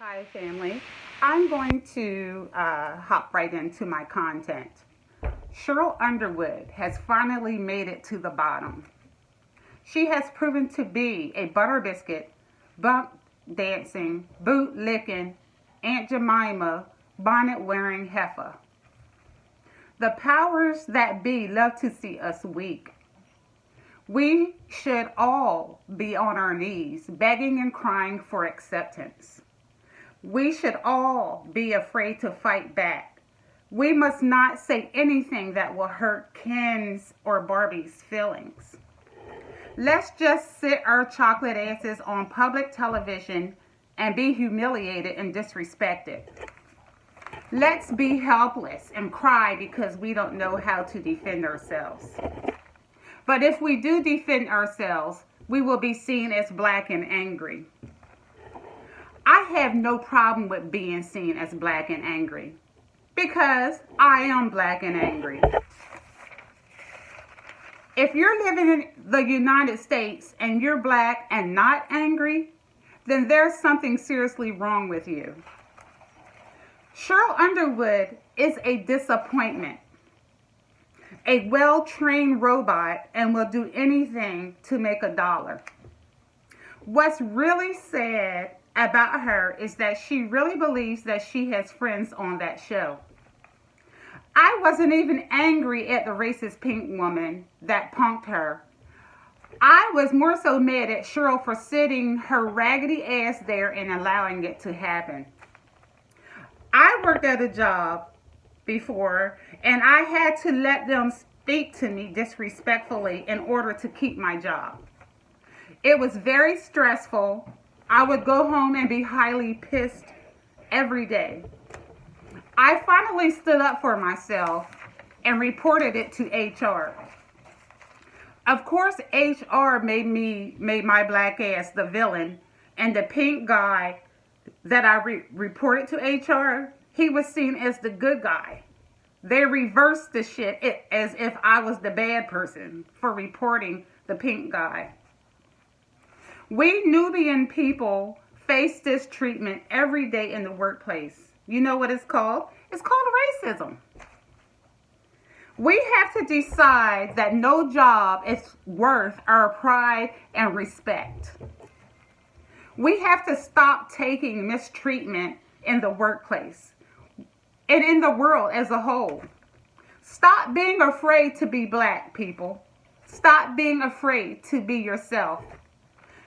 Hi, family. I'm going to hop right into my content. Cheryl Underwood has finally made it to the bottom. She has proven to be a butter biscuit, bump dancing, boot licking, Aunt Jemima, bonnet wearing heifer. The powers that be love to see us weak. We should all be on our knees, begging and crying for acceptance. We should all be afraid to fight back. We must not say anything that will hurt Ken's or Barbie's feelings. Let's just sit our chocolate asses on public television and be humiliated and disrespected. Let's be helpless and cry because we don't know how to defend ourselves. But if we do defend ourselves, we will be seen as black and angry. I have no problem with being seen as black and angry because I am black and angry. If you're living in the United States and you're black and not angry, then there's something seriously wrong with you. Cheryl Underwood is a disappointment, a well-trained robot, and will do anything to make a dollar. What's really sad about her is that she really believes that she has friends on that show. I wasn't even angry at the racist pink woman that punked her. I was more so mad at Sheryl for sitting her raggedy ass there and allowing it to happen. I worked at a job before and I had to let them speak to me disrespectfully in order to keep my job. It was very stressful. I would go home and be highly pissed every day. I finally stood up for myself and reported it to HR. Of course, HR made my black ass the villain, and the pink guy that I reported to HR, he was seen as the good guy. They reversed the shit as if I was the bad person for reporting the pink guy. We Nubian people face this treatment every day in the workplace. You know what it's called? It's called racism. We have to decide that no job is worth our pride and respect. We have to stop taking mistreatment in the workplace and in the world as a whole. Stop being afraid to be black, people. Stop being afraid to be yourself.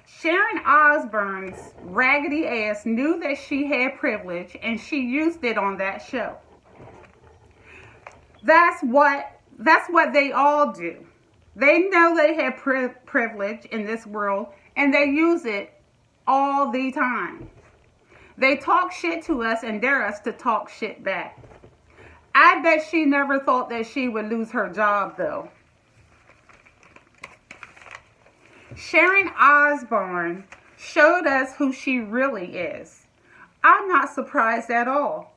Sharon Osbourne's raggedy ass knew that she had privilege and she used it on that show. That's what they all do. They know they have privilege in this world and they use it all the time. They talk shit to us and dare us to talk shit back. I bet she never thought that she would lose her job though. Sharon Osbourne showed us who she really is. I'm not surprised at all.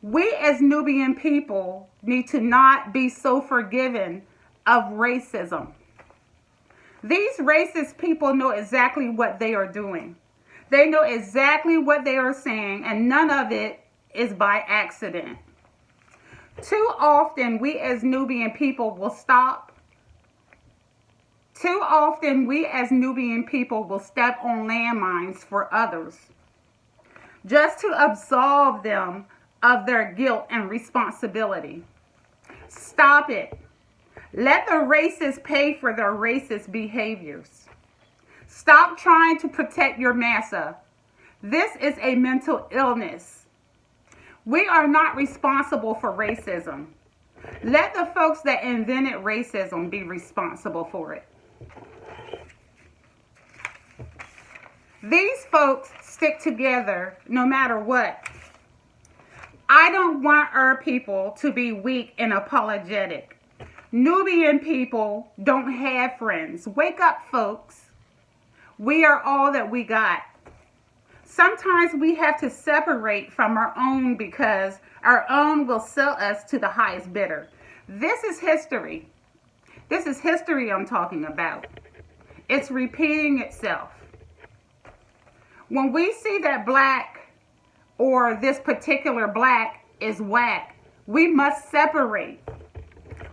We as Nubian people need to not be so forgiving of racism. These racist people know exactly what they are doing. They know exactly what they are saying, and none of it is by accident. Too often, we as Nubian people will step on landmines for others just to absolve them of their guilt and responsibility. Stop it. Let the racists pay for their racist behaviors. Stop trying to protect your massa. This is a mental illness. We are not responsible for racism. Let the folks that invented racism be responsible for it. These folks stick together no matter what. I don't want our people to be weak and apologetic. Nubian people don't have friends. Wake up, folks. We are all that we got. Sometimes we have to separate from our own because our own will sell us to the highest bidder. This is history. This is history I'm talking about. It's repeating itself. When we see that black or this particular black is whack. We must separate.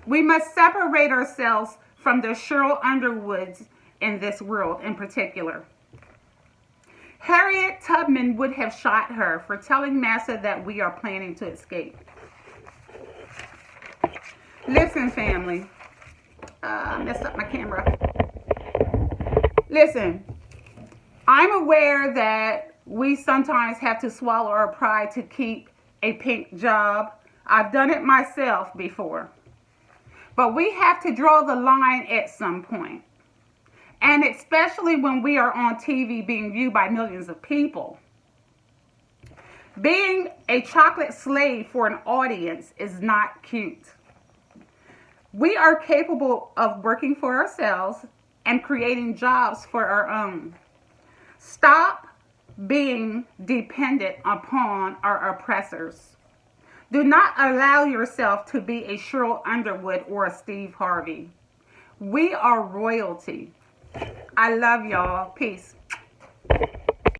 We must separate ourselves from the Cheryl Underwoods in this world in particular. Harriet Tubman would have shot her for telling Massa that we are planning to escape. Listen, family. I messed up my camera. Listen, I'm aware that we sometimes have to swallow our pride to keep a pink job. I've done it myself before. But we have to draw the line at some point. And especially when we are on TV being viewed by millions of people. Being a chocolate slave for an audience is not cute. We are capable of working for ourselves and creating jobs for our own. Stop being dependent upon our oppressors. Do not allow yourself to be a Cheryl Underwood or a Steve Harvey. We are royalty. I love y'all. Peace.